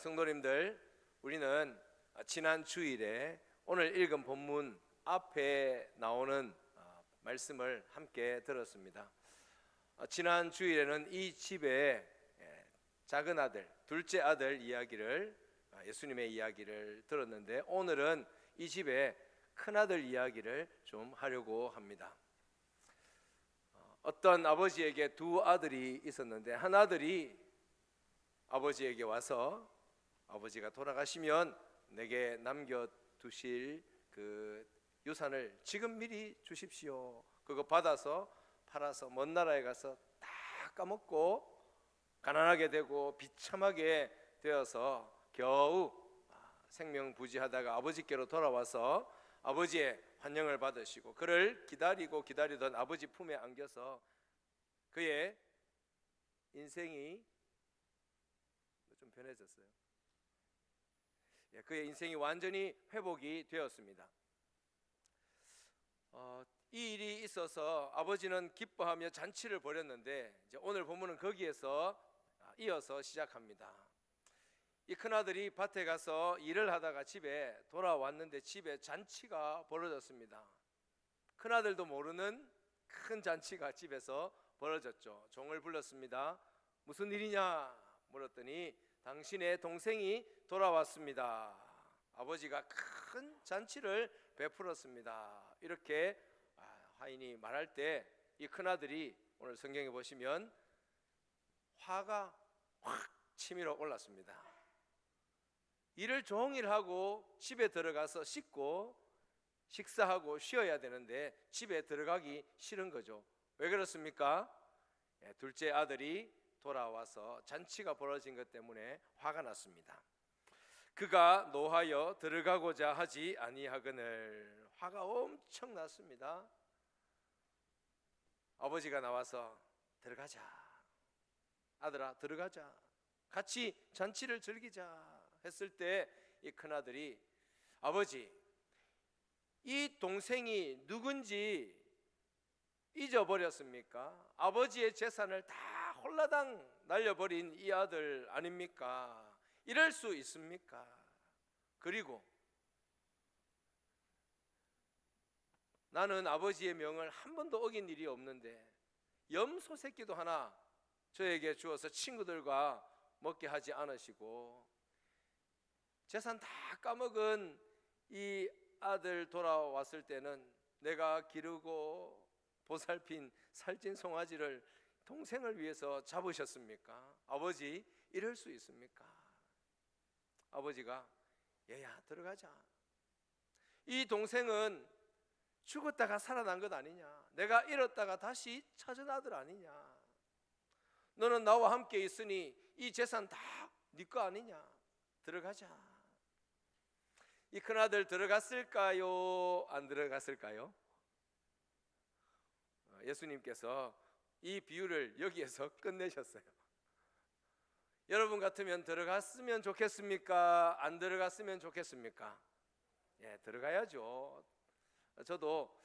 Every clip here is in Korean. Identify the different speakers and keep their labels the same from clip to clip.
Speaker 1: 성도님들, 우리는 지난 주일에 오늘 읽은 본문 앞에 나오는 말씀을 함께 들었습니다. 지난 주일에는 이 집의 작은 아들, 둘째 아들 이야기를, 예수님의 이야기를 들었는데, 오늘은 이 집의 큰 아들 이야기를 좀 하려고 합니다. 어떤 아버지에게 두 아들이 있었는데, 한 아들이 아버지에게 와서 아버지가 돌아가시면 내게 남겨두실 그 유산을 지금 미리 주십시오. 그거 받아서 팔아서 먼 나라에 가서 다 까먹고 가난하게 되고 비참하게 되어서 겨우 생명부지하다가 아버지께로 돌아와서 아버지의 환영을 받으시고 그를 기다리던 아버지 품에 안겨서 그의 인생이 좀 변해졌어요. 그의 인생이 완전히 회복이 되었습니다. 이 일이 있어서 아버지는 기뻐하며 잔치를 벌였는데, 이제 오늘 본문은 거기에서 이어서 시작합니다. 이 큰아들이 밭에 가서 일을 하다가 집에 돌아왔는데 집에 잔치가 벌어졌습니다. 큰아들도 모르는 큰 잔치가 집에서 벌어졌죠. 종을 불렀습니다. 무슨 일이냐 물었더니 당신의 동생이 돌아왔습니다. 아버지가 큰 잔치를 베풀었습니다. 이렇게 하인이 말할 때 이 큰아들이 오늘 성경에 보시면 화가 확 치밀어 올랐습니다. 일을 종일 하고 집에 들어가서 씻고 식사하고 쉬어야 되는데 집에 들어가기 싫은 거죠. 왜 그렇습니까? 둘째 아들이 돌아와서 잔치가 벌어진 것 때문에 화가 났습니다. 그가 노하여 들어가고자 하지 아니하거늘. 화가 엄청 났습니다. 아버지가 나와서 들어가자, 아들아 들어가자, 같이 잔치를 즐기자 했을 때 이 큰아들이 아버지, 이 동생이 누군지 잊어버렸습니까? 아버지의 재산을 다 홀라당 날려버린 이 아들 아닙니까? 이럴 수 있습니까? 그리고 나는 아버지의 명을 한 번도 어긴 일이 없는데 염소 새끼도 하나 저에게 주어서 친구들과 먹게 하지 않으시고 재산 다 까먹은 이 아들 돌아왔을 때는 내가 기르고 보살핀 살찐 송아지를 동생을 위해서 잡으셨습니까? 아버지, 이럴 수 있습니까? 아버지가 얘야 들어가자, 이 동생은 죽었다가 살아난 것 아니냐, 내가 잃었다가 다시 찾은 아들 아니냐, 너는 나와 함께 있으니 이 재산 다 네 거 아니냐, 들어가자. 이 큰아들 들어갔을까요? 안 들어갔을까요? 예수님께서 이 비유를 여기에서 끝내셨어요. 여러분 같으면 들어갔으면 좋겠습니까? 안 들어갔으면 좋겠습니까? 들어가야죠. 저도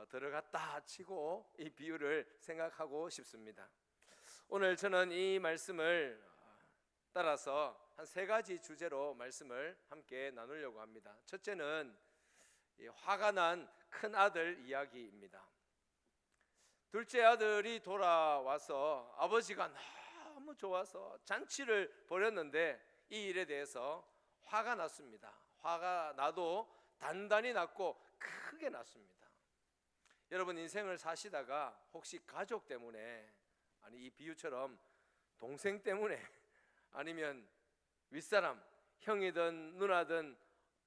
Speaker 1: 들어갔다 치고 이 비유를 생각하고 싶습니다. 오늘 저는 이 말씀을 따라서 한 세 가지 주제로 말씀을 함께 나누려고 합니다. 첫째는 화가 난 큰 아들 이야기입니다. 둘째 아들이 돌아와서 아버지가 너무 좋아서 잔치를 벌였는데 이 일에 대해서 화가 났습니다. 화가 나도 단단히 났고 크게 났습니다. 여러분 인생을 사시다가 혹시 가족 때문에, 아니 이 비유처럼 동생 때문에, 아니면 윗사람, 형이든 누나든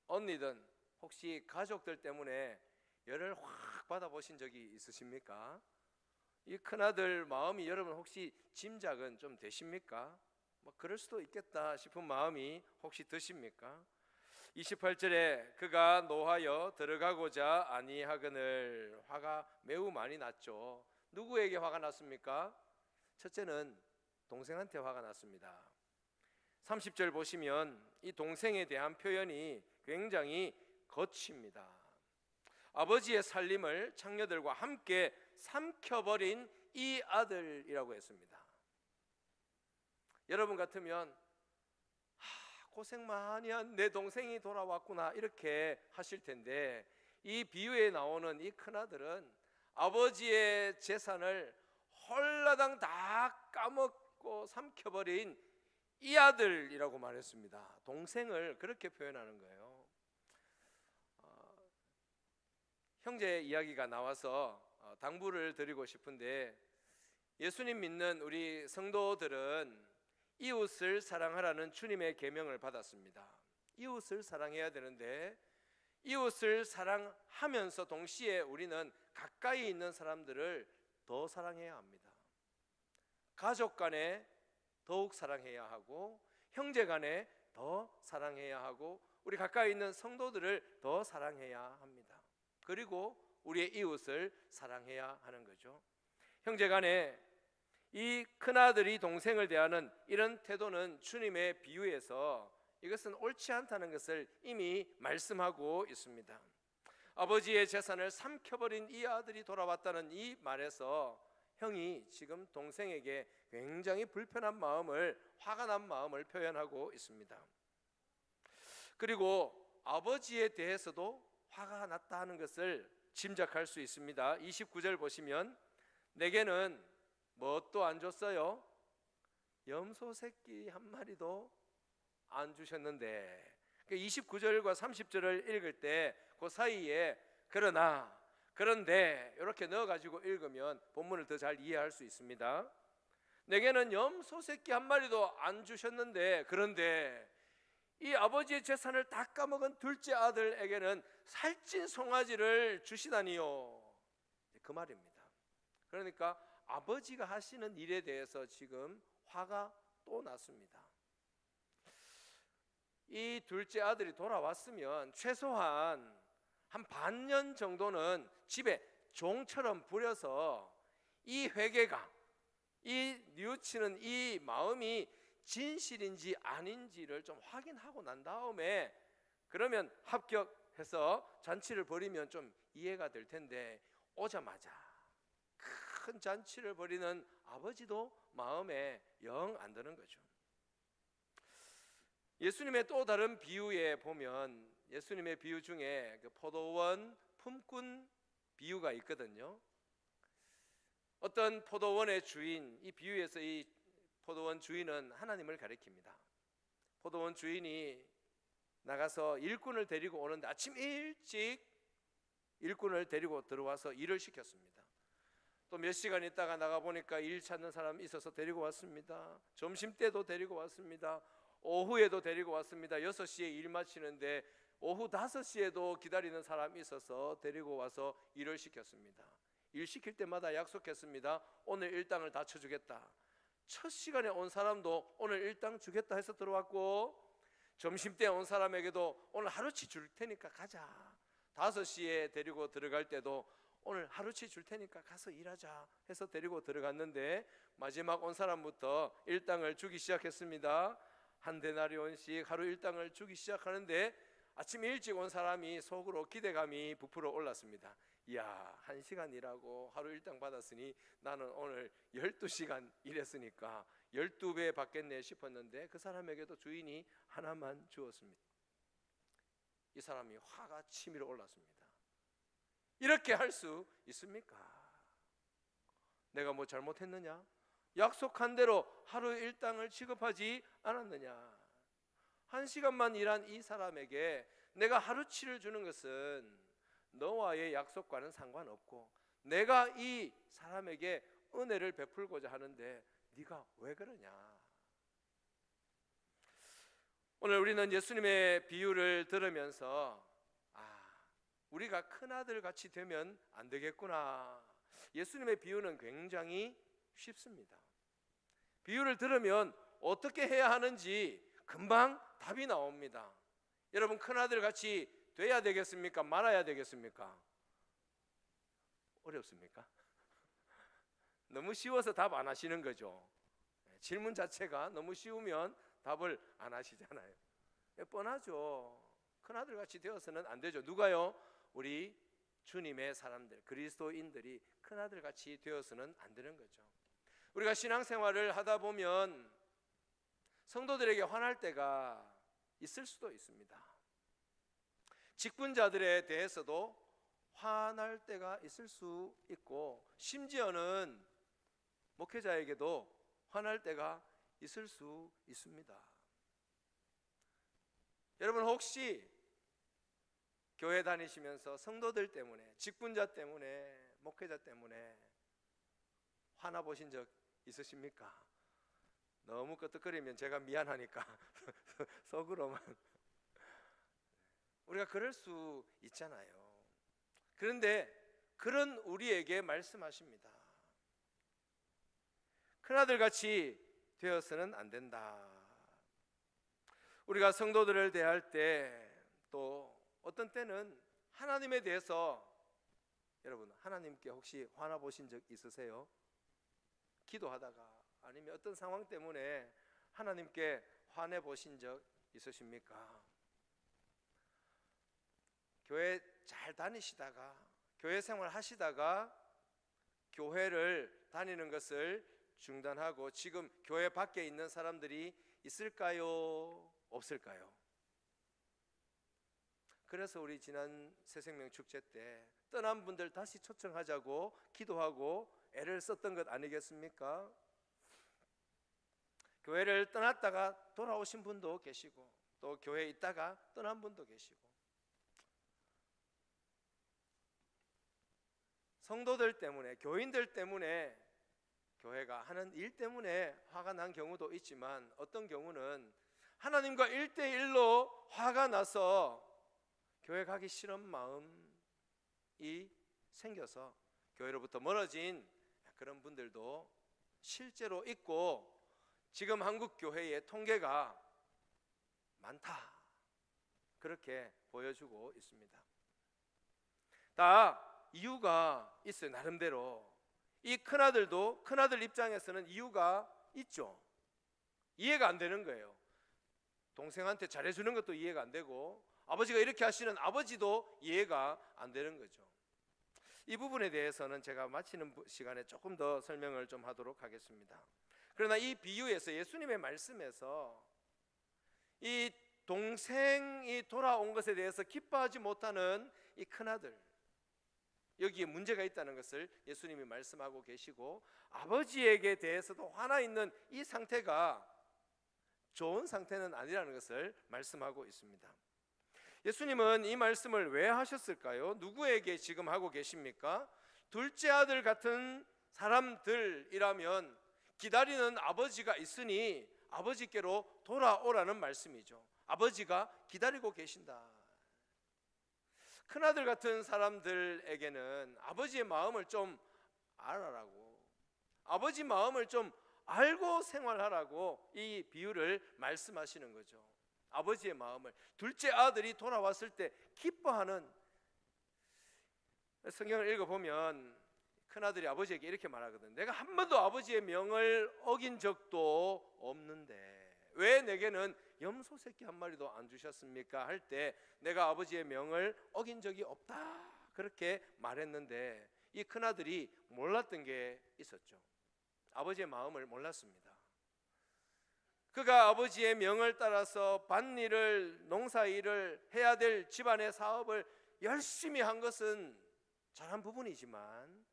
Speaker 1: 언니든 혹시 가족들 때문에 열을 확 받아보신 적이 있으십니까? 이 큰아들 마음이 여러분 혹시 짐작은 좀 되십니까? 그럴 수도 있겠다 싶은 마음이 혹시 드십니까? 28절에 그가 노하여 들어가고자 아니하거늘. 화가 매우 많이 났죠. 누구에게 화가 났습니까? 첫째는 동생한테 화가 났습니다. 30절 보시면 이 동생에 대한 표현이 굉장히 거칩니다. 아버지의 살림을 창녀들과 함께 삼켜버린 이 아들이라고 했습니다. 여러분 같으면 고생 많이 한 내 동생이 돌아왔구나 이렇게 하실 텐데, 이 비유에 나오는 이 큰아들은 아버지의 재산을 홀라당 다 까먹고 삼켜버린 이 아들이라고 말했습니다. 동생을 그렇게 표현하는 거예요. 형제 이야기가 나와서 당부를 드리고 싶은데, 예수님 믿는 우리 성도들은 이웃을 사랑하라는 주님의 계명을 받았습니다. 이웃을 사랑해야 되는데, 이웃을 사랑하면서 동시에 우리는 가까이 있는 사람들을 더 사랑해야 합니다. 가족 간에 더욱 사랑해야 하고, 형제 간에 더 사랑해야 하고, 우리 가까이 있는 성도들을 더 사랑해야 합니다. 그리고 우리의 이웃을 사랑해야 하는 거죠. 형제 간에 이 큰아들이 동생을 대하는 이런 태도는 주님의 비유에서 이것은 옳지 않다는 것을 이미 말씀하고 있습니다. 아버지의 재산을 삼켜버린 이 아들이 돌아왔다는 이 말에서 형이 지금 동생에게 굉장히 불편한 마음을, 화가 난 마음을 표현하고 있습니다. 그리고 아버지에 대해서도 화가 났다 하는 것을 짐작할 수 있습니다. 29절 보시면, 내게는 뭣도 안 줬어요? 염소 새끼 한 마리도 안 주셨는데, 29절과 30절을 읽을 때 그 사이에 그러나, 그런데 이렇게 넣어가지고 읽으면 본문을 더 잘 이해할 수 있습니다. 내게는 염소 새끼 한 마리도 안 주셨는데, 그런데 이 아버지의 재산을 다 까먹은 둘째 아들에게는 살찐 송아지를 주시다니요, 그 말입니다. 그러니까 아버지가 하시는 일에 대해서 지금 화가 또 났습니다. 이 둘째 아들이 돌아왔으면 최소한 한 반년 정도는 집에 종처럼 부려서 이 회개가, 이 뉘우치는 이 마음이 진실인지 아닌지를 좀 확인하고 난 다음에, 그러면 합격해서 잔치를 벌이면 좀 이해가 될 텐데, 오자마자 큰 잔치를 벌이는 아버지도 마음에 영 안 드는 거죠. 예수님의 또 다른 비유에 보면, 예수님의 비유 중에 그 포도원 품꾼 비유가 있거든요. 어떤 포도원의 주인, 이 비유에서 이 포도원 주인은 하나님을 가리킵니다. 포도원 주인이 나가서 일꾼을 데리고 오는데 아침 일찍 일꾼을 데리고 들어와서 일을 시켰습니다. 또 몇 시간 있다가 나가 보니까 일 찾는 사람이 있어서 데리고 왔습니다. 점심때도 데리고 왔습니다. 오후에도 데리고 왔습니다. 6시에 일 마치는데 오후 5시에도 기다리는 사람이 있어서 데리고 와서 일을 시켰습니다. 일 시킬 때마다 약속했습니다. 오늘 일당을 다 쳐주겠다. 첫 시간에 온 사람도 오늘 일당 주겠다 해서 들어왔고, 점심때 온 사람에게도 오늘 하루치 줄 테니까 가자. 5시에 데리고 들어갈 때도 오늘 하루치 줄 테니까 가서 일하자 해서 데리고 들어갔는데, 마지막 온 사람부터 일당을 주기 시작했습니다. 한 데나리온씩 하루 일당을 주기 시작하는데, 아침 일찍 온 사람이 속으로 기대감이 부풀어 올랐습니다. 이야, 1시간 일하고 하루 일당 받았으니 나는 오늘 12시간 일했으니까 12배 받겠네 싶었는데, 그 사람에게도 주인이 하나만 주었습니다. 이 사람이 화가 치밀어 올랐습니다. 이렇게 할 수 있습니까? 내가 뭐 잘못했느냐? 약속한 대로 하루 일당을 지급하지 않았느냐? 1시간만 일한 이 사람에게 내가 하루치를 주는 것은 너와의 약속과는 상관없고, 내가 이 사람에게 은혜를 베풀고자 하는데 네가 왜 그러냐? 오늘 우리는 예수님의 비유를 들으면서 우리가 큰아들 같이 되면 안 되겠구나. 예수님의 비유는 굉장히 쉽습니다. 비유를 들으면 어떻게 해야 하는지 금방 답이 나옵니다. 여러분, 큰아들 같이 돼야 되겠습니까? 말아야 되겠습니까? 어렵습니까? 너무 쉬워서 답 안 하시는 거죠. 질문 자체가 너무 쉬우면 답을 안 하시잖아요. 뻔하죠. 큰아들 같이 되어서는 안 되죠. 누가요? 우리 주님의 사람들, 그리스도인들이 큰아들 같이 되어서는 안 되는 거죠. 우리가 신앙생활을 하다 보면 성도들에게 화날 때가 있을 수도 있습니다. 직분자들에 대해서도 화날 때가 있을 수 있고, 심지어는 목회자에게도 화날 때가 있을 수 있습니다. 여러분, 혹시 교회 다니시면서 성도들 때문에, 직분자 때문에, 목회자 때문에 화나 보신 적 있으십니까? 너무 끄떡거리면 제가 미안하니까 속으로만. 우리가 그럴 수 있잖아요. 그런데 그런 우리에게 말씀하십니다. 큰아들같이 되어서는 안 된다. 우리가 성도들을 대할 때, 또 어떤 때는 하나님에 대해서, 여러분, 하나님께 혹시 화나 보신 적 있으세요? 기도하다가, 아니면 어떤 상황 때문에 하나님께 화내 보신 적 있으십니까? 교회 잘 다니시다가, 교회 생활 하시다가 교회를 다니는 것을 중단하고 지금 교회 밖에 있는 사람들이 있을까요? 없을까요? 그래서 우리 지난 새생명 축제 때 떠난 분들 다시 초청하자고 기도하고 애를 썼던 것 아니겠습니까? 교회를 떠났다가 돌아오신 분도 계시고, 또 교회에 있다가 떠난 분도 계시고, 성도들 때문에, 교인들 때문에, 교회가 하는 일 때문에 화가 난 경우도 있지만, 어떤 경우는 하나님과 1대1로 화가 나서 교회 가기 싫은 마음이 생겨서 교회로부터 멀어진 그런 분들도 실제로 있고, 지금 한국 교회의 통계가 많다, 그렇게 보여주고 있습니다. 다 이유가 있어요. 나름대로. 이 큰아들도, 큰아들 입장에서는 이유가 있죠. 이해가 안 되는 거예요. 동생한테 잘해주는 것도 이해가 안 되고, 아버지가 이렇게 하시는 아버지도 이해가 안 되는 거죠. 이 부분에 대해서는 제가 마치는 시간에 조금 더 설명을 좀 하도록 하겠습니다. 그러나 이 비유에서, 예수님의 말씀에서 이 동생이 돌아온 것에 대해서 기뻐하지 못하는 이 큰아들, 여기에 문제가 있다는 것을 예수님이 말씀하고 계시고, 아버지에게 대해서도 화나 있는 이 상태가 좋은 상태는 아니라는 것을 말씀하고 있습니다. 예수님은 이 말씀을 왜 하셨을까요? 누구에게 지금 하고 계십니까? 둘째 아들 같은 사람들이라면 기다리는 아버지가 있으니 아버지께로 돌아오라는 말씀이죠. 아버지가 기다리고 계신다. 큰아들 같은 사람들에게는 아버지의 마음을 좀 알아라고, 아버지 마음을 좀 알고 생활하라고 이 비유를 말씀하시는 거죠. 아버지의 마음을, 둘째 아들이 돌아왔을 때 기뻐하는, 성경을 읽어보면 큰아들이 아버지에게 이렇게 말하거든. 내가 한 번도 아버지의 명을 어긴 적도 없는데 왜 내게는 염소 새끼 한 마리도 안 주셨습니까? 할 때 내가 아버지의 명을 어긴 적이 없다, 그렇게 말했는데, 이 큰아들이 몰랐던 게 있었죠. 아버지의 마음을 몰랐습니다. 그가 아버지의 명을 따라서 밭일을, 농사일을 해야 될 집안의 사업을 열심히 한 것은 잘한 부분이지만,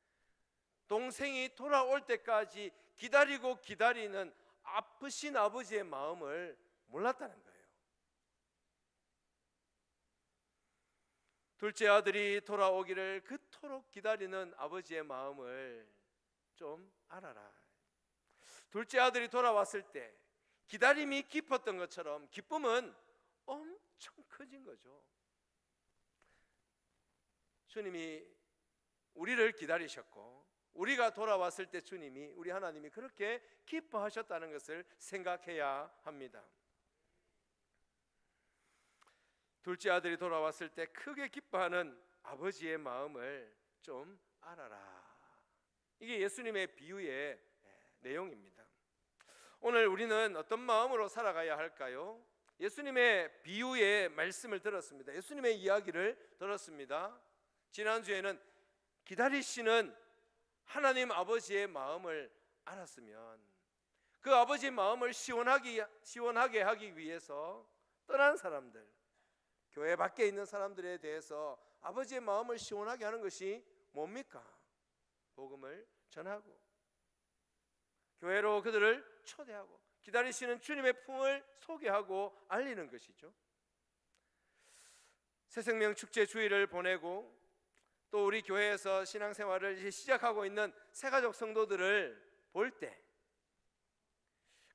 Speaker 1: 동생이 돌아올 때까지 기다리고 기다리는 아프신 아버지의 마음을 몰랐다는 거예요. 둘째 아들이 돌아오기를 그토록 기다리는 아버지의 마음을 좀 알아라. 둘째 아들이 돌아왔을 때 기다림이 깊었던 것처럼 기쁨은 엄청 커진 거죠. 주님이 우리를 기다리셨고, 우리가 돌아왔을 때 주님이, 우리 하나님이 그렇게 기뻐하셨다는 것을 생각해야 합니다. 둘째 아들이 돌아왔을 때 크게 기뻐하는 아버지의 마음을 좀 알아라. 이게 예수님의 비유의 내용입니다. 오늘 우리는 어떤 마음으로 살아가야 할까요? 예수님의 비유의 말씀을 들었습니다. 예수님의 이야기를 들었습니다. 지난주에는 기다리시는 하나님 아버지의 마음을 알았으면 그 아버지의 마음을 시원하게 하기 위해서 떠난 사람들, 교회 밖에 있는 사람들에 대해서 아버지의 마음을 시원하게 하는 것이 뭡니까? 복음을 전하고 교회로 그들을 초대하고 기다리시는 주님의 품을 소개하고 알리는 것이죠. 새생명 축제 주일을 보내고 또 우리 교회에서 신앙생활을 이제 시작하고 있는 새가족 성도들을 볼 때,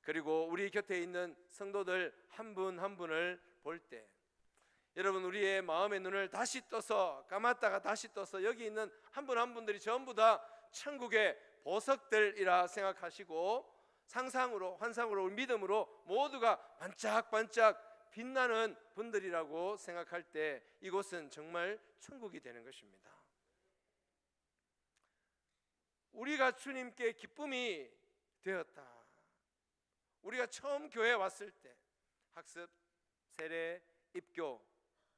Speaker 1: 그리고 우리 곁에 있는 성도들 한 분 한 분을 볼 때, 여러분 우리의 마음의 눈을 다시 떠서 감았다가 다시 떠서 여기 있는 한 분 한 분들이 전부 다 천국의 보석들이라 생각하시고 상상으로 환상으로 믿음으로 모두가 반짝반짝 빛나는 분들이라고 생각할 때 이곳은 정말 천국이 되는 것입니다. 우리가 주님께 기쁨이 되었다. 우리가 처음 교회에 왔을 때 학습, 세례, 입교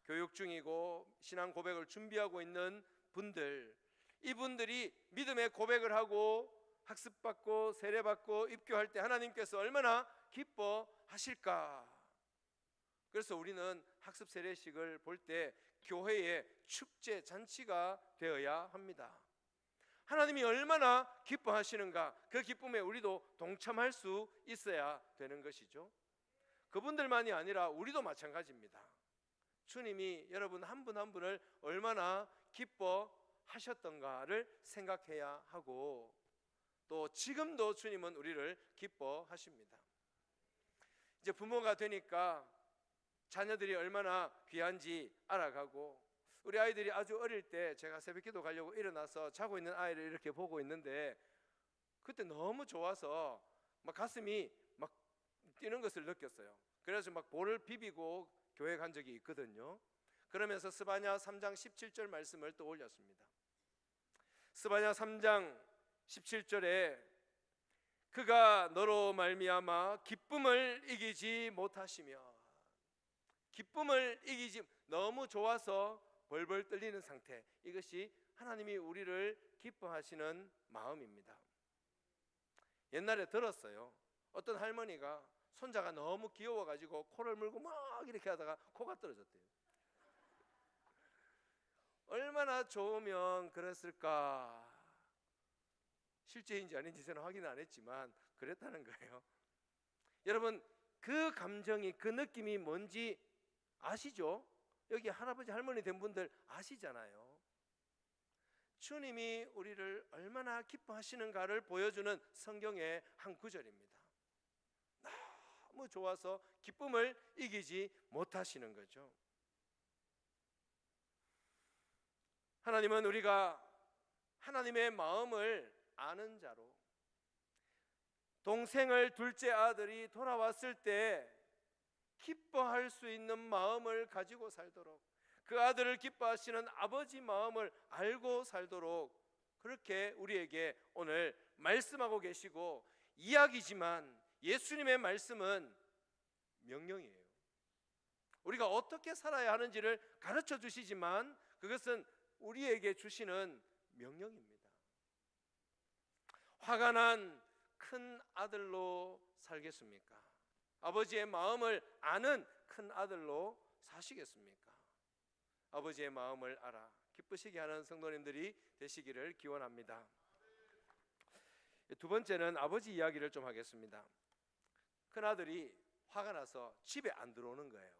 Speaker 1: 교육 중이고 신앙 고백을 준비하고 있는 분들, 이분들이 믿음의 고백을 하고 학습받고 세례받고 입교할 때 하나님께서 얼마나 기뻐하실까. 그래서 우리는 학습 세례식을 볼 때 교회의 축제 잔치가 되어야 합니다. 하나님이 얼마나 기뻐하시는가, 그 기쁨에 우리도 동참할 수 있어야 되는 것이죠. 그분들만이 아니라 우리도 마찬가지입니다. 주님이 여러분 한 분 한 분을 얼마나 기뻐하셨던가를 생각해야 하고, 또 지금도 주님은 우리를 기뻐하십니다. 이제 부모가 되니까 자녀들이 얼마나 귀한지 알아가고, 우리 아이들이 아주 어릴 때 제가 새벽기도 가려고 일어나서 자고 있는 아이를 이렇게 보고 있는데 그때 너무 좋아서 막 가슴이 막 뛰는 것을 느꼈어요. 그래서 막 볼을 비비고 교회 간 적이 있거든요. 그러면서 스바냐 3장 17절 말씀을 또 올렸습니다. 스바냐 3장 17절에 그가 너로 말미암아 기쁨을 이기지 못하시며, 기쁨을 이기지, 너무 좋아서 벌벌 떨리는 상태, 이것이 하나님이 우리를 기뻐하시는 마음입니다. 옛날에 들었어요. 어떤 할머니가 손자가 너무 귀여워가지고 코를 물고 막 이렇게 하다가 코가 떨어졌대요. 얼마나 좋으면 그랬을까. 실제인지 아닌지 저는 확인 안 했지만 그랬다는 거예요. 여러분 그 감정이, 그 느낌이 뭔지 아시죠? 여기 할아버지 할머니 된 분들 아시잖아요. 주님이 우리를 얼마나 기뻐하시는가를 보여주는 성경의 한 구절입니다. 너무 좋아서 기쁨을 이기지 못하시는 거죠. 하나님은 우리가 하나님의 마음을 아는 자로, 동생을 둘째 아들이 돌아왔을 때 기뻐할 수 있는 마음을 가지고 살도록, 그 아들을 기뻐하시는 아버지 마음을 알고 살도록 그렇게 우리에게 오늘 말씀하고 계시고, 이야기지만 예수님의 말씀은 명령이에요. 우리가 어떻게 살아야 하는지를 가르쳐 주시지만 그것은 우리에게 주시는 명령입니다. 화가 난 큰 아들로 살겠습니까? 아버지의 마음을 아는 큰 아들로 사시겠습니까? 아버지의 마음을 알아 기쁘시게 하는 성도님들이 되시기를 기원합니다. 두 번째는 아버지 이야기를 좀 하겠습니다. 큰 아들이 화가 나서 집에 안 들어오는 거예요.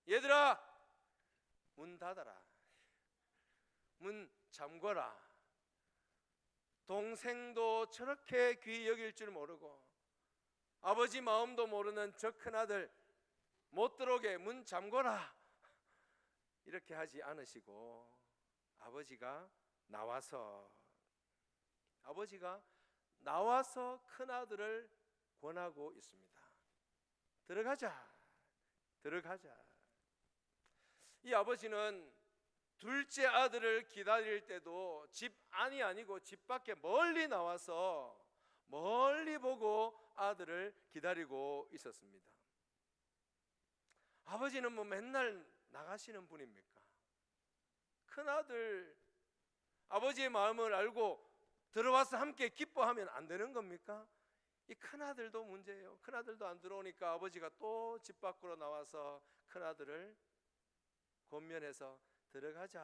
Speaker 1: 얘들아, 문 닫아라, 문 잠궈라. 동생도 저렇게 귀히 여길 줄 모르고 아버지 마음도 모르는 저 큰아들 못 들어오게 문 잠궈라, 이렇게 하지 않으시고 아버지가 나와서 큰아들을 권하고 있습니다. 들어가자. 이 아버지는 둘째 아들을 기다릴 때도 집 안이 아니고 집 밖에 멀리 나와서 멀리 보고 아들을 기다리고 있었습니다. 아버지는 뭐 맨날 나가시는 분입니까? 큰아들 아버지의 마음을 알고 들어와서 함께 기뻐하면 안 되는 겁니까? 이 큰아들도 문제예요. 큰아들도 안 들어오니까 아버지가 또 집 밖으로 나와서 큰아들을 권면해서 들어가자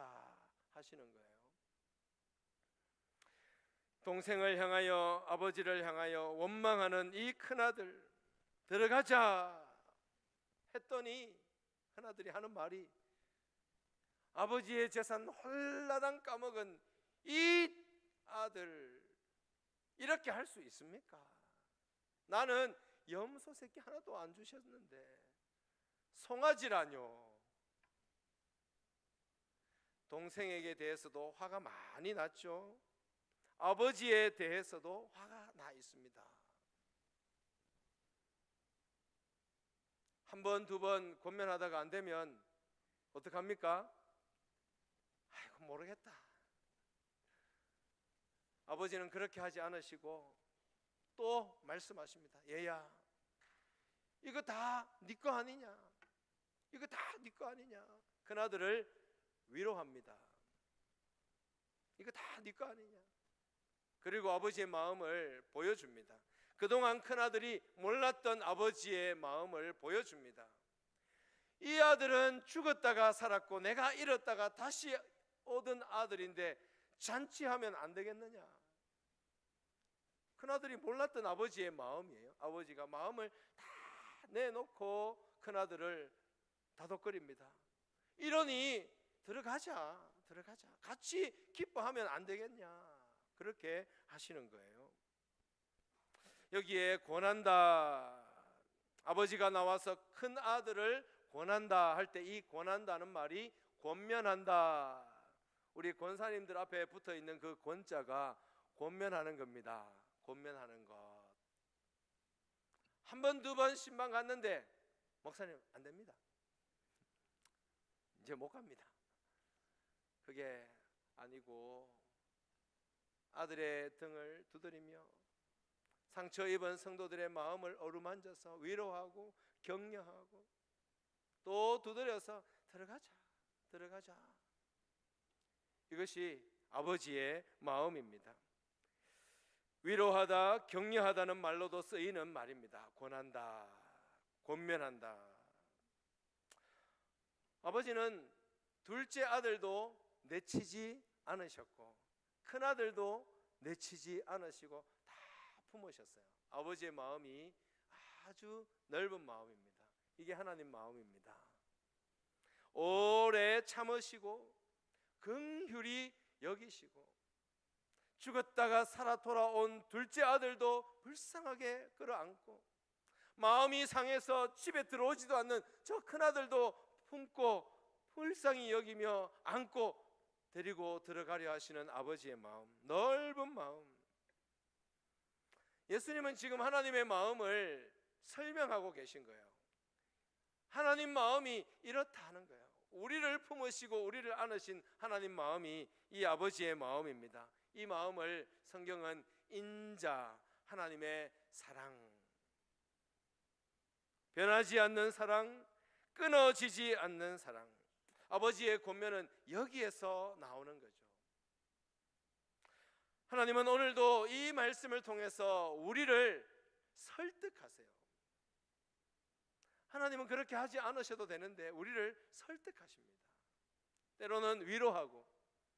Speaker 1: 하시는 거예요. 동생을 향하여, 아버지를 향하여 원망하는 이 큰아들, 들어가자 했더니 큰아들이 하는 말이, 아버지의 재산 홀라당 까먹은 이 아들, 이렇게 할 수 있습니까? 나는 염소 새끼 하나도 안 주셨는데 송아지라뇨. 동생에게 대해서도 화가 많이 났죠. 아버지에 대해서도 화가 나 있습니다. 한 번, 두 번 권면하다가 안 되면 어떡합니까? 아이고 모르겠다. 아버지는 그렇게 하지 않으시고 또 말씀하십니다. 얘야, 이거 다 네 거 아니냐? 이거 다 네 거 아니냐? 큰아들을 위로합니다. 이거 다 네 거 아니냐? 그리고 아버지의 마음을 보여줍니다. 그동안 큰아들이 몰랐던 아버지의 마음을 보여줍니다. 이 아들은 죽었다가 살았고 내가 잃었다가 다시 얻은 아들인데 잔치하면 안 되겠느냐? 큰아들이 몰랐던 아버지의 마음이에요. 아버지가 마음을 다 내놓고 큰아들을 다독거립니다. 이러니 들어가자, 같이 기뻐하면 안 되겠냐? 그렇게 하시는 거예요. 여기에 권한다, 아버지가 나와서 큰 아들을 권한다 할 때 이 권한다는 말이 권면한다, 우리 권사님들 앞에 붙어 있는 그 권자가 권면하는 겁니다. 권면하는 것. 한 번, 두 번 신방 갔는데 목사님 안 됩니다. 이제 못 갑니다. 그게 아니고 아들의 등을 두드리며 상처 입은 성도들의 마음을 어루만져서 위로하고 격려하고 또 두드려서 들어가자. 이것이 아버지의 마음입니다. 위로하다, 격려하다는 말로도 쓰이는 말입니다. 권한다, 권면한다. 아버지는 둘째 아들도 내치지 않으셨고 큰아들도 내치지 않으시고 다 품으셨어요. 아버지의 마음이 아주 넓은 마음입니다. 이게 하나님 마음입니다. 오래 참으시고 긍휼히 여기시고 죽었다가 살아 돌아온 둘째 아들도 불쌍하게 끌어안고 마음이 상해서 집에 들어오지도 않는 저 큰아들도 품고 불쌍히 여기며 안고 데리고 들어가려 하시는 아버지의 마음, 넓은 마음. 예수님은 지금 하나님의 마음을 설명하고 계신 거예요. 하나님 마음이 이렇다는 거예요. 우리를 품으시고 우리를 안으신 하나님 마음이 이 아버지의 마음입니다. 이 마음을 성경은 인자, 하나님의 사랑, 변하지 않는 사랑, 끊어지지 않는 사랑, 아버지의 권면은 여기에서 나오는 거죠. 하나님은 오늘도 이 말씀을 통해서 우리를 설득하세요. 하나님은 그렇게 하지 않으셔도 되는데 우리를 설득하십니다. 때로는 위로하고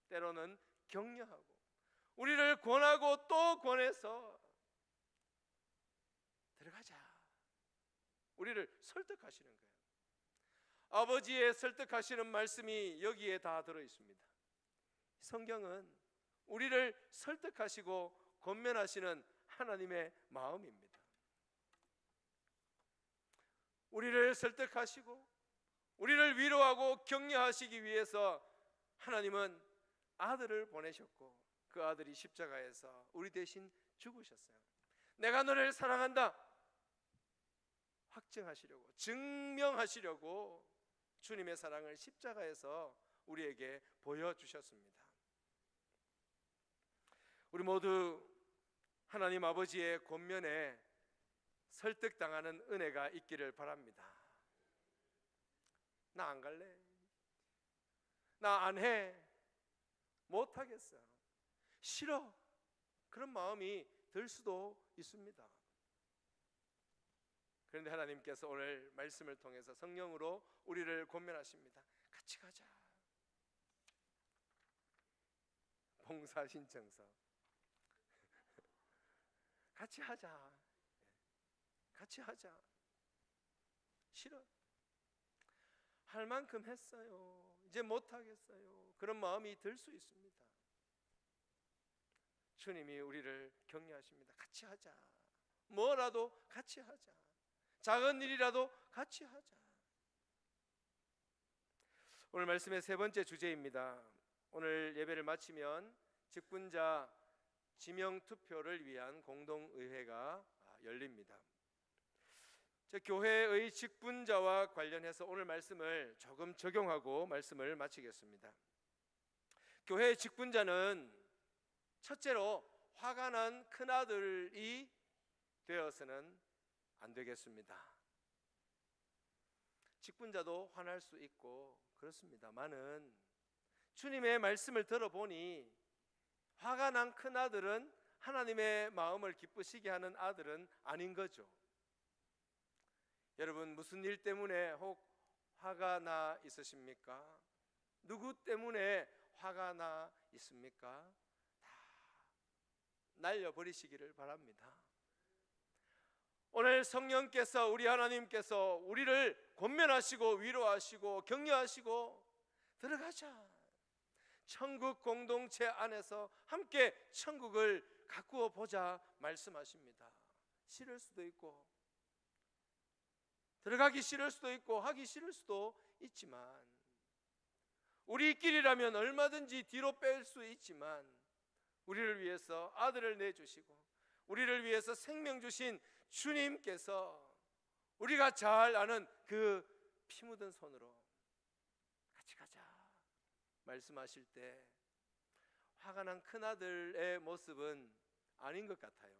Speaker 1: 때로는 격려하고 우리를 권하고 또 권해서 들어가자, 우리를 설득하시는 거예요. 아버지의 설득하시는 말씀이 여기에 다 들어있습니다. 성경은 우리를 설득하시고 권면하시는 하나님의 마음입니다. 우리를 설득하시고 우리를 위로하고 격려하시기 위해서 하나님은 아들을 보내셨고 그 아들이 십자가에서 우리 대신 죽으셨어요. 내가 너를 사랑한다 확증하시려고, 증명하시려고 주님의 사랑을 십자가에서 우리에게 보여주셨습니다. 우리 모두 하나님 아버지의 권면에 설득당하는 은혜가 있기를 바랍니다. 나 안 갈래, 나 안 해, 못하겠어, 싫어, 그런 마음이 들 수도 있습니다. 그런데 하나님께서 오늘 말씀을 통해서 성령으로 우리를 권면하십니다. 같이 가자. 봉사 신청서 같이 하자. 같이 하자. 싫어. 할 만큼 했어요. 이제 못하겠어요. 그런 마음이 들 수 있습니다. 주님이 우리를 격려하십니다. 같이 하자. 뭐라도 같이 하자. 작은 일이라도 같이 하자. 오늘 말씀의 세 번째 주제입니다. 오늘 예배를 마치면 직분자 지명투표를 위한 공동의회가 열립니다. 교회의 직분자와 관련해서 오늘 말씀을 조금 적용하고 말씀을 마치겠습니다. 교회의 직분자는 첫째로 화가 난 큰아들이 되어서는 안 되겠습니다. 직분자도 화날 수 있고 그렇습니다만은 주님의 말씀을 들어보니 화가 난 큰아들은 하나님의 마음을 기쁘시게 하는 아들은 아닌 거죠. 여러분, 무슨 일 때문에 혹 화가 나 있으십니까? 누구 때문에 화가 나 있습니까? 다 날려버리시기를 바랍니다. 오늘 성령께서, 우리 하나님께서 우리를 권면하시고 위로하시고 격려하시고 들어가자. 천국 공동체 안에서 함께 천국을 가꾸어 보자 말씀하십니다. 싫을 수도 있고 들어가기 싫을 수도 있고 하기 싫을 수도 있지만, 우리끼리라면 얼마든지 뒤로 뺄 수 있지만, 우리를 위해서 아들을 내주시고 우리를 위해서 생명 주신 주님께서 우리가 잘 아는 그 피 묻은 손으로 같이 가자 말씀하실 때 화가 난 큰아들의 모습은 아닌 것 같아요.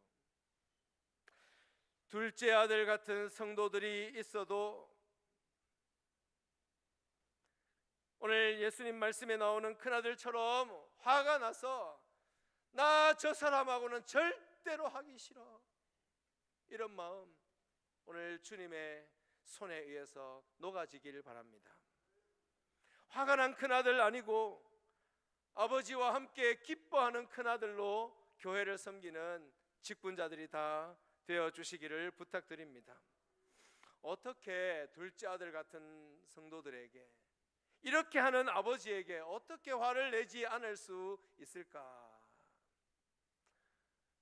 Speaker 1: 둘째 아들 같은 성도들이 있어도 오늘 예수님 말씀에 나오는 큰아들처럼 화가 나서 나 저 사람하고는 절대로 하기 싫어, 이런 마음 오늘 주님의 손에 의해서 녹아지길 바랍니다. 화가 난 큰아들 아니고 아버지와 함께 기뻐하는 큰아들로 교회를 섬기는 직분자들이 다 되어주시기를 부탁드립니다. 어떻게 둘째 아들 같은 성도들에게, 이렇게 하는 아버지에게 어떻게 화를 내지 않을 수 있을까?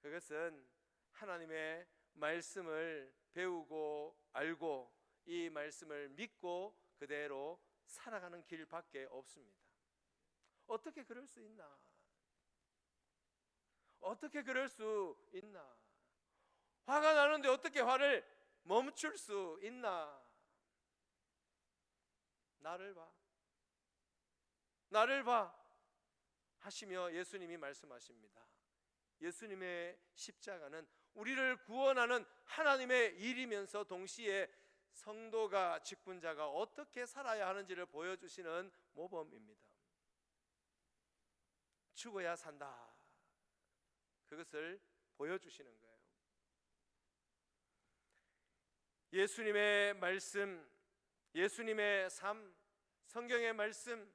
Speaker 1: 그것은 하나님의 말씀을 배우고 알고 이 말씀을 믿고 그대로 살아가는 길밖에 없습니다. 어떻게 그럴 수 있나? 어떻게 그럴 수 있나? 화가 나는데 어떻게 화를 멈출 수 있나? 나를 봐, 나를 봐 하시며 예수님이 말씀하십니다. 예수님의 십자가는 우리를 구원하는 하나님의 일이면서 동시에 성도가, 직분자가 어떻게 살아야 하는지를 보여주시는 모범입니다. 죽어야 산다, 그것을 보여주시는 거예요. 예수님의 말씀, 예수님의 삶, 성경의 말씀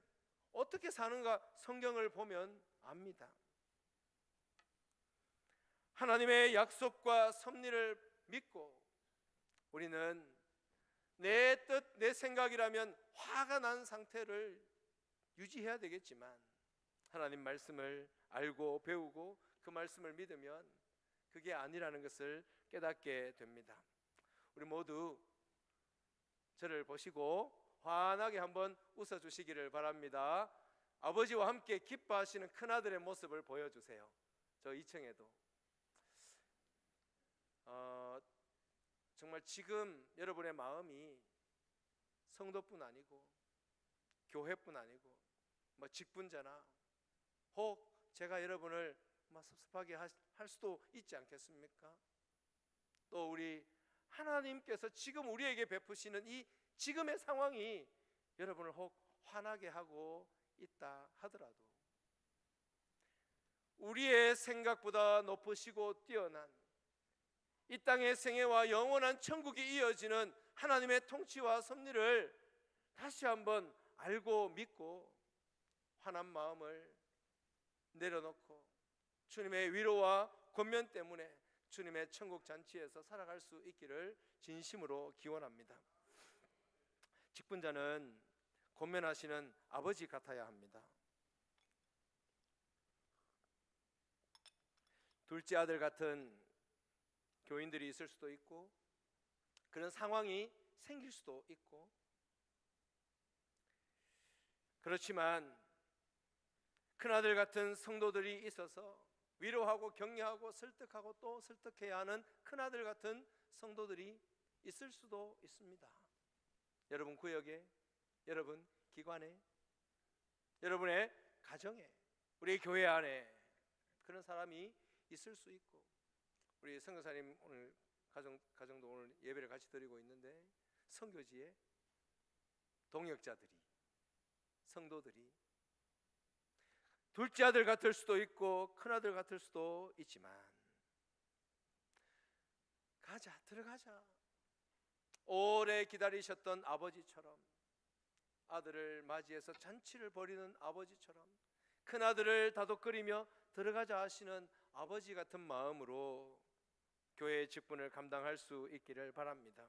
Speaker 1: 어떻게 사는가 성경을 보면 압니다. 하나님의 약속과 섭리를 믿고 우리는 내 뜻, 내 생각이라면 화가 난 상태를 유지해야 되겠지만, 하나님 말씀을 알고 배우고 그 말씀을 믿으면 그게 아니라는 것을 깨닫게 됩니다. 우리 모두 저를 보시고 환하게 한번 웃어주시기를 바랍니다. 아버지와 함께 기뻐하시는 큰아들의 모습을 보여주세요. 저 2층에도 정말 지금 여러분의 마음이 성도뿐 아니고 교회뿐 아니고 직분자나 혹 제가 여러분을 섭섭하게 할 수도 있지 않겠습니까? 또 우리 하나님께서 지금 우리에게 베푸시는 이 지금의 상황이 여러분을 혹 화나게 하고 있다 하더라도 우리의 생각보다 높으시고 뛰어난 이 땅의 생애와 영원한 천국이 이어지는 하나님의 통치와 섭리를 다시 한번 알고 믿고 환한 마음을 내려놓고 주님의 위로와 권면 때문에 주님의 천국 잔치에서 살아갈 수 있기를 진심으로 기원합니다. 직분자는 권면하시는 아버지 같아야 합니다. 둘째 아들 같은 교인들이 있을 수도 있고 그런 상황이 생길 수도 있고, 그렇지만 큰아들 같은 성도들이 있어서 위로하고 격려하고 설득하고 또 설득해야 하는 큰아들 같은 성도들이 있을 수도 있습니다. 여러분 구역에, 여러분 기관에, 여러분의 가정에, 우리 교회 안에 그런 사람이 있을 수 있고, 우리 선교사님 오늘 가정도 오늘 예배를 같이 드리고 있는데 선교지에 동역자들이, 성도들이 둘째 아들 같을 수도 있고 큰아들 같을 수도 있지만 가자, 들어가자. 오래 기다리셨던 아버지처럼, 아들을 맞이해서 잔치를 벌이는 아버지처럼 큰아들을 다독거리며 들어가자 하시는 아버지 같은 마음으로 교회의 직분을 감당할 수 있기를 바랍니다.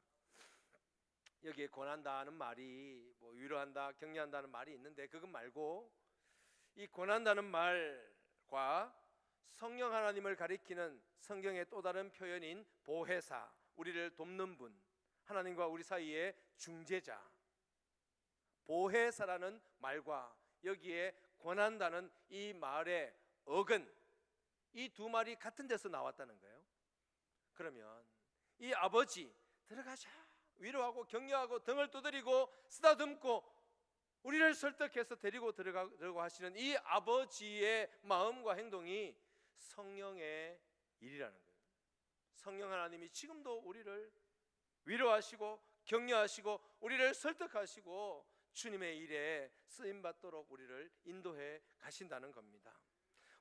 Speaker 1: 여기에 권한다는 말이 뭐 위로한다, 격려한다는 말이 있는데 그것 말고 이 권한다는 말과 성령 하나님을 가리키는 성경의 또 다른 표현인 보혜사, 우리를 돕는 분, 하나님과 우리 사이의 중재자, 보혜사라는 말과 여기에 권한다는 이 말의 어근, 이 두 말이 같은 데서 나왔다는 거예요. 그러면 이 아버지 들어가자, 위로하고 격려하고 등을 두드리고 쓰다듬고 우리를 설득해서 데리고 들어가려고 하시는 이 아버지의 마음과 행동이 성령의 일이라는 거예요. 성령 하나님이 지금도 우리를 위로하시고 격려하시고 우리를 설득하시고 주님의 일에 쓰임받도록 우리를 인도해 가신다는 겁니다.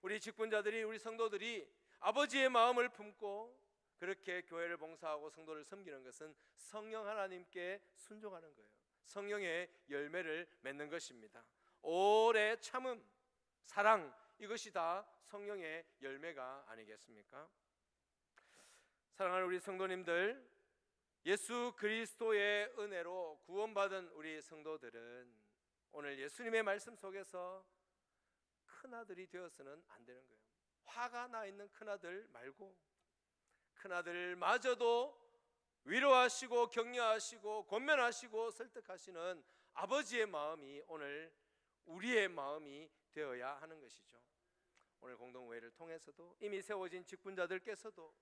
Speaker 1: 우리 직분자들이, 우리 성도들이 아버지의 마음을 품고 그렇게 교회를 봉사하고 성도를 섬기는 것은 성령 하나님께 순종하는 거예요. 성령의 열매를 맺는 것입니다. 오래 참음, 사랑, 이것이 다 성령의 열매가 아니겠습니까? 사랑하는 우리 성도님들, 예수 그리스도의 은혜로 구원받은 우리 성도들은 오늘 예수님의 말씀 속에서 큰아들이 되어서는 안 되는 거예요. 화가 나 있는 큰아들 말고 큰아들마저도 위로하시고 격려하시고 권면하시고 설득하시는 아버지의 마음이 오늘 우리의 마음이 되어야 하는 것이죠. 오늘 공동회를 통해서도 이미 세워진 직분자들께서도,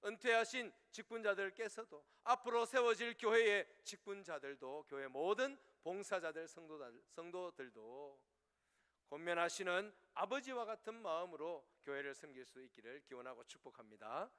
Speaker 1: 은퇴하신 직분자들께서도, 앞으로 세워질 교회의 직분자들도, 교회 모든 봉사자들, 성도들도 권면하시는 아버지와 같은 마음으로 교회를 섬길 수 있기를 기원하고 축복합니다.